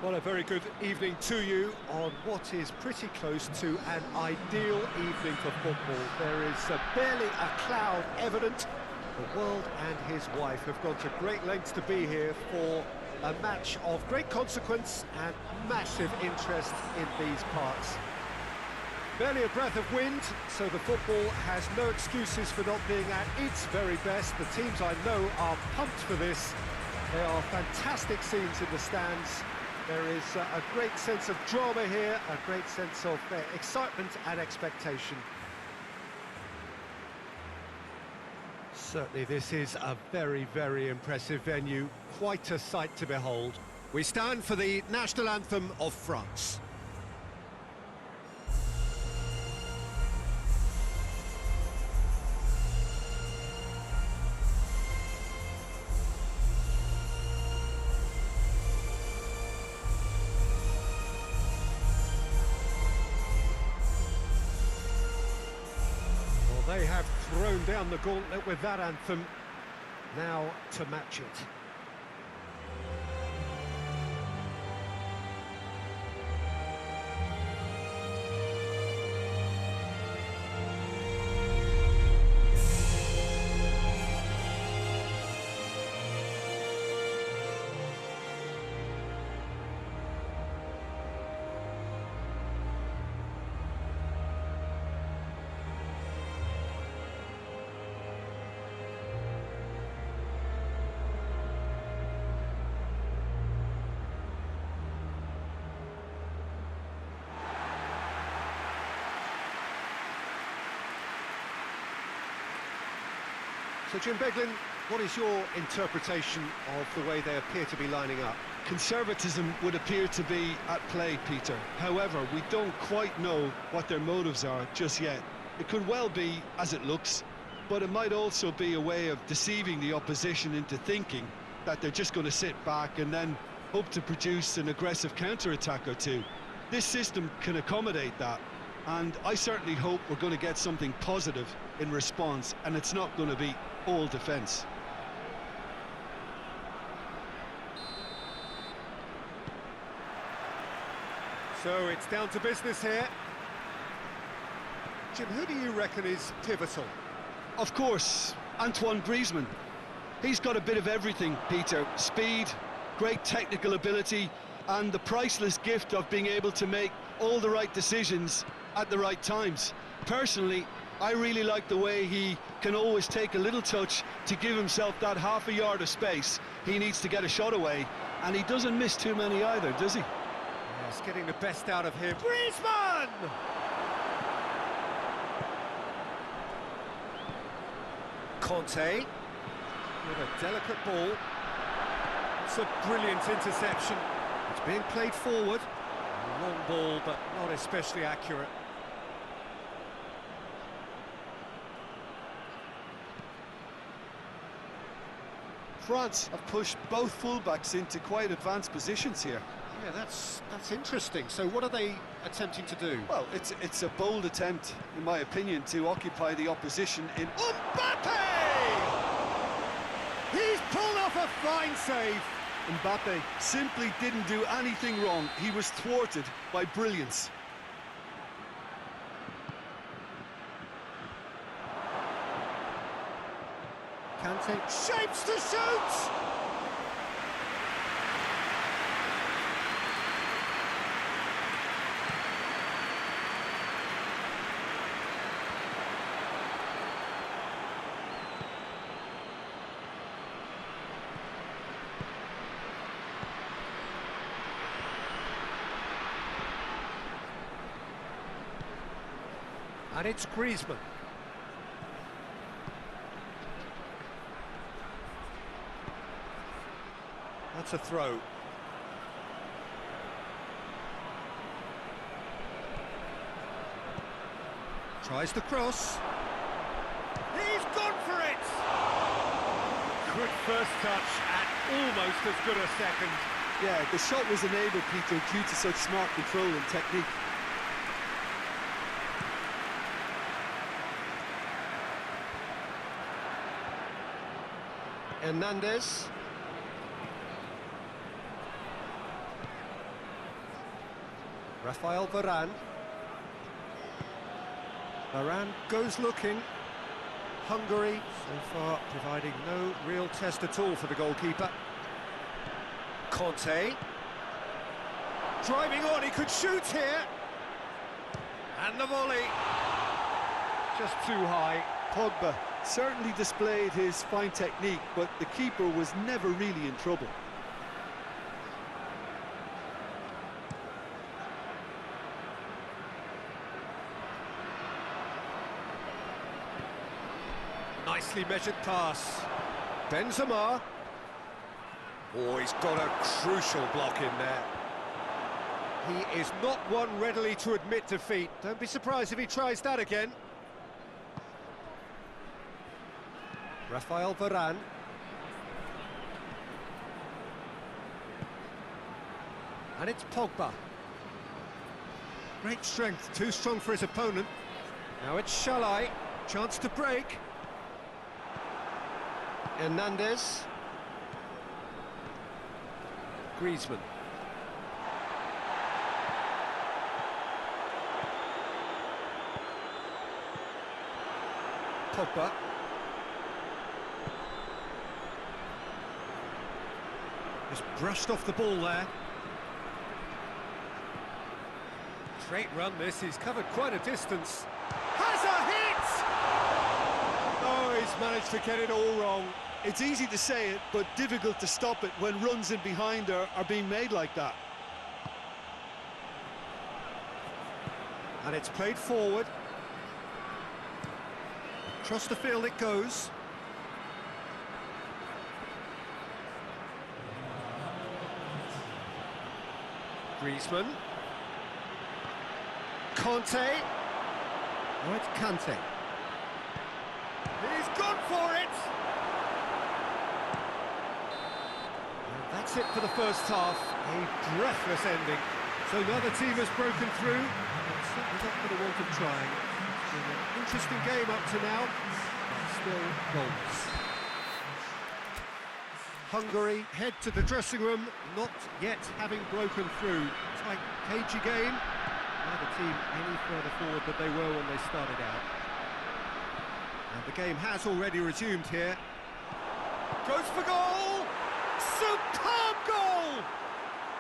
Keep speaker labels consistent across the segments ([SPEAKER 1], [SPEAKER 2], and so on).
[SPEAKER 1] Well, a very good evening to you on what is pretty close to an ideal evening for football. There is barely a cloud evident. The world and his wife have gone to great lengths to be here for a match of great consequence and massive interest in these parts. Barely a breath of wind, so the football has no excuses for not being at its very best. The teams I know are pumped for this. There are fantastic scenes in the stands. There is a great sense of drama here, a great sense of excitement and expectation. Certainly this is a very, very impressive venue, quite a sight to behold. We stand for the national anthem of France. They have thrown down the gauntlet with that anthem. Now to match it. So Jim Beglin, what is your interpretation of the way they appear to be lining up?
[SPEAKER 2] Conservatism would appear to be at play, Peter. However, we don't quite know what their motives are just yet. It could well be as it looks, but it might also be a way of deceiving the opposition into thinking that they're just going to sit back and then hope to produce an aggressive counter-attack or two. This system can accommodate that, and I certainly hope we're going to get something positive in response, and it's not going to be all defence.
[SPEAKER 1] So it's down to business here. Jim, who do you reckon is pivotal?
[SPEAKER 2] Of course, Antoine Griezmann. He's got a bit of everything, Peter. Speed, great technical ability, and the priceless gift of being able to make all the right decisions at the right times. Personally, I really like the way he can always take a little touch to give himself that half a yard of space he needs to get a shot away, and he doesn't miss too many either, does he?
[SPEAKER 1] Yes, getting the best out of him. Griezmann! Conte with a delicate ball. It's a brilliant interception. It's being played forward. A long ball, but not especially accurate.
[SPEAKER 2] France have pushed both fullbacks into quite advanced positions here.
[SPEAKER 1] Yeah, that's interesting. So what are they attempting to do?
[SPEAKER 2] Well, it's a bold attempt, in my opinion, to occupy the opposition in...
[SPEAKER 1] Mbappe! He's pulled off a fine save.
[SPEAKER 2] Mbappe simply didn't do anything wrong. He was thwarted by brilliance.
[SPEAKER 1] Kante shapes to shoot! And it's Griezmann. That's a throw. Tries the cross. He's gone for it! Good first touch and almost as good a second.
[SPEAKER 2] Yeah, the shot was enabled, Peter, due to such smart control and technique.
[SPEAKER 1] Hernandez. Rafael Varane. Varane goes looking. Hungary, so far, providing no real test at all for the goalkeeper. Conte. Driving on, he could shoot here. And the volley. Just too high.
[SPEAKER 2] Pogba certainly displayed his fine technique, but the keeper was never really in trouble.
[SPEAKER 1] Nicely measured pass. Benzema. Oh, he's got a crucial block in there. He is not one readily to admit defeat. Don't be surprised if he tries that again. Rafael Varane. And it's Pogba. Great strength, too strong for his opponent. Now it's Shalai. Chance to break. Hernandez. Griezmann. Pogba. Just brushed off the ball there. Straight run this, he's covered quite a distance. Has a hit! Oh, he's managed to get it all wrong.
[SPEAKER 2] It's easy to say it, but difficult to stop it when runs in behind are being made like that.
[SPEAKER 1] And it's played forward. Across the field it goes. Griezmann. Conte. Oh, it's Kante. He's gone for it! And that's it for the first half. A breathless ending. So now the team has broken through. But certainly not going to want them trying. It's been an interesting game up to now, but still goals. Hungary head to the dressing room, not yet having broken through. Tight, cagey game. Neither team any further forward than they were when they started out. And the game has already resumed here. Goes for goal! Superb goal!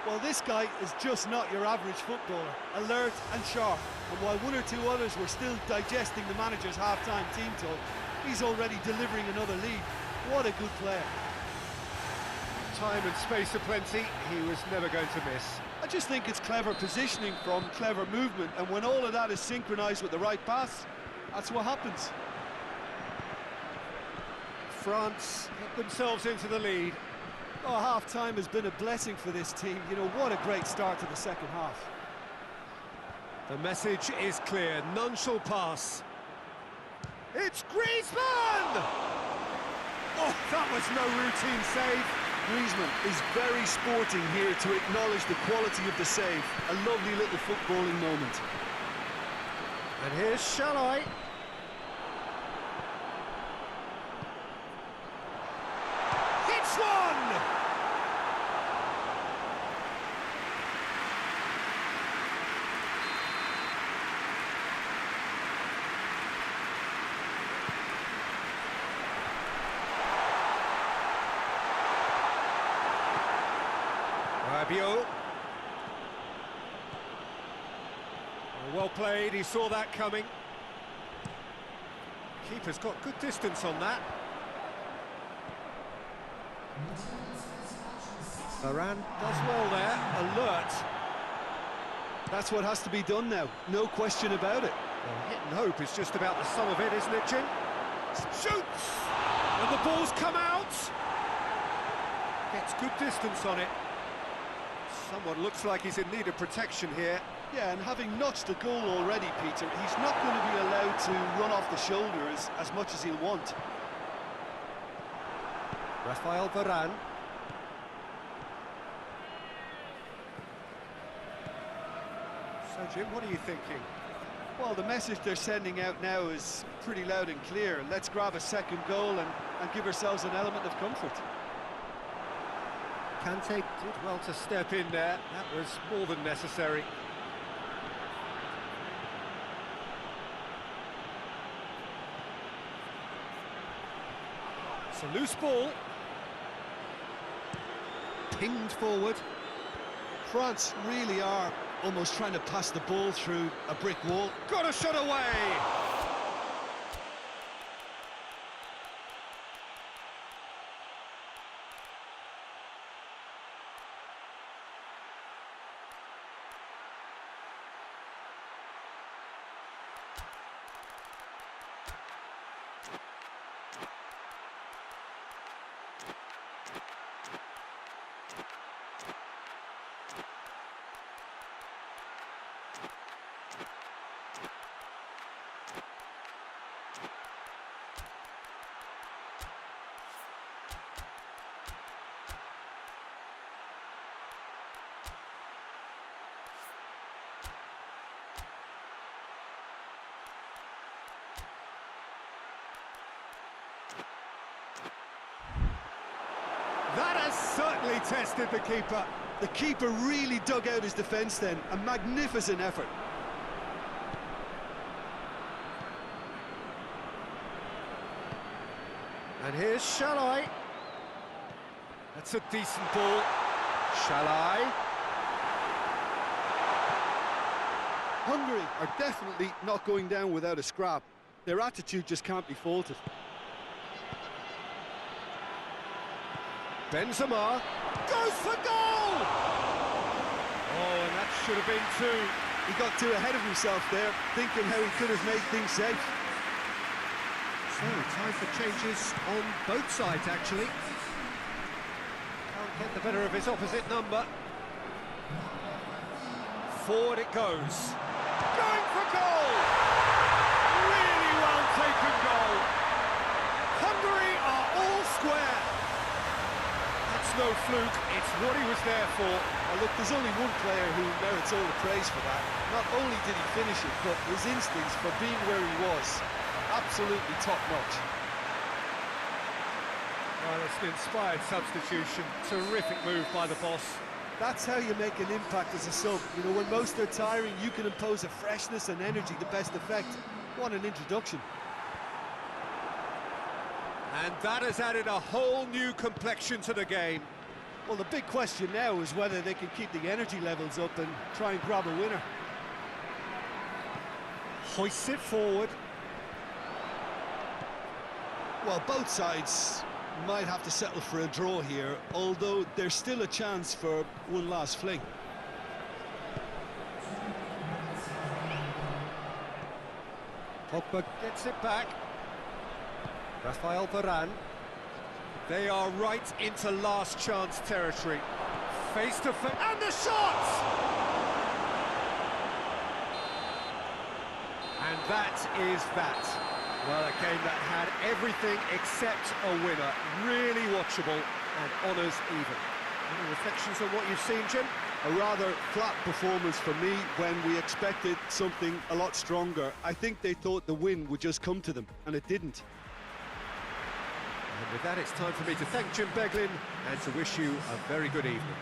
[SPEAKER 2] Well, this guy is just not your average footballer. Alert and sharp. And while one or two others were still digesting the manager's half-time team talk, he's already delivering another lead. What a good player.
[SPEAKER 1] Time and space aplenty, he was never going to miss.
[SPEAKER 2] I just think it's clever positioning from clever movement, and when all of that is synchronised with the right pass, that's what happens.
[SPEAKER 1] France get themselves into the lead.
[SPEAKER 2] Oh, half-time has been a blessing for this team. You know, what a great start to the second half.
[SPEAKER 1] The message is clear, none shall pass. It's Griezmann! Oh, that was no routine save.
[SPEAKER 2] Griezmann is very sporting here to acknowledge the quality of the save. A lovely little footballing moment.
[SPEAKER 1] And here's Shalai. Hits one! Rabiot. Well played, he saw that coming. Keeper's got good distance on that. Varane does well there, alert.
[SPEAKER 2] That's what has to be done now, no question about it.
[SPEAKER 1] Well, hit and hope is just about the sum of it, isn't it, Jim? Shoots! And the ball's come out! Gets good distance on it. Someone looks like he's in need of protection here.
[SPEAKER 2] Yeah, and having notched the goal already, Peter, he's not going to be allowed to run off the shoulders as much as he'll want.
[SPEAKER 1] Rafael Varane. So, Jim, what are you thinking?
[SPEAKER 2] Well, the message they're sending out now is pretty loud and clear. Let's grab a second goal and give ourselves an element of comfort.
[SPEAKER 1] Kante did well to step in there. That was more than necessary. It's a loose ball. Pinged forward.
[SPEAKER 2] France really are almost trying to pass the ball through a brick wall.
[SPEAKER 1] Got a shot away! That has certainly tested the keeper.
[SPEAKER 2] The keeper really dug out his defence then. A magnificent effort.
[SPEAKER 1] And here's Shalai. That's a decent ball. Shalai.
[SPEAKER 2] Hungary are definitely not going down without a scrap. Their attitude just can't be faulted.
[SPEAKER 1] Benzema goes for goal! Oh, and that should have been two.
[SPEAKER 2] He got too ahead of himself there, thinking how he could have made things safe.
[SPEAKER 1] So, time for changes on both sides, actually. Can't get the better of his opposite number. Forward it goes. Going for goal! Really well taken goal. Hungary are all square. That's no fluke, it's what he was there for.
[SPEAKER 2] Now look, there's only one player who merits all the praise for that. Not only did he finish it, but his instincts for being where he was, absolutely top-notch.
[SPEAKER 1] Well, it's an inspired substitution. Terrific move by the boss.
[SPEAKER 2] That's how you make an impact as a sub. You know, when most are tiring, you can impose a freshness and energy to best effect. What an introduction.
[SPEAKER 1] And that has added a whole new complexion to the game.
[SPEAKER 2] Well, the big question now is whether they can keep the energy levels up and try and grab a winner.
[SPEAKER 1] Hoists it forward.
[SPEAKER 2] Well, both sides might have to settle for a draw here, although there's still a chance for one last fling.
[SPEAKER 1] Pogba gets it back. Rafael Varane. They are right into last chance territory. Face to face, and the shot! And that is that. Well, a game that had everything except a winner. Really watchable and honours even. Any reflections on what you've seen, Jim?
[SPEAKER 2] A rather flat performance for me when we expected something a lot stronger. I think they thought the win would just come to them, and it didn't.
[SPEAKER 1] And with that, it's time for me to thank Jim Beglin and to wish you a very good evening.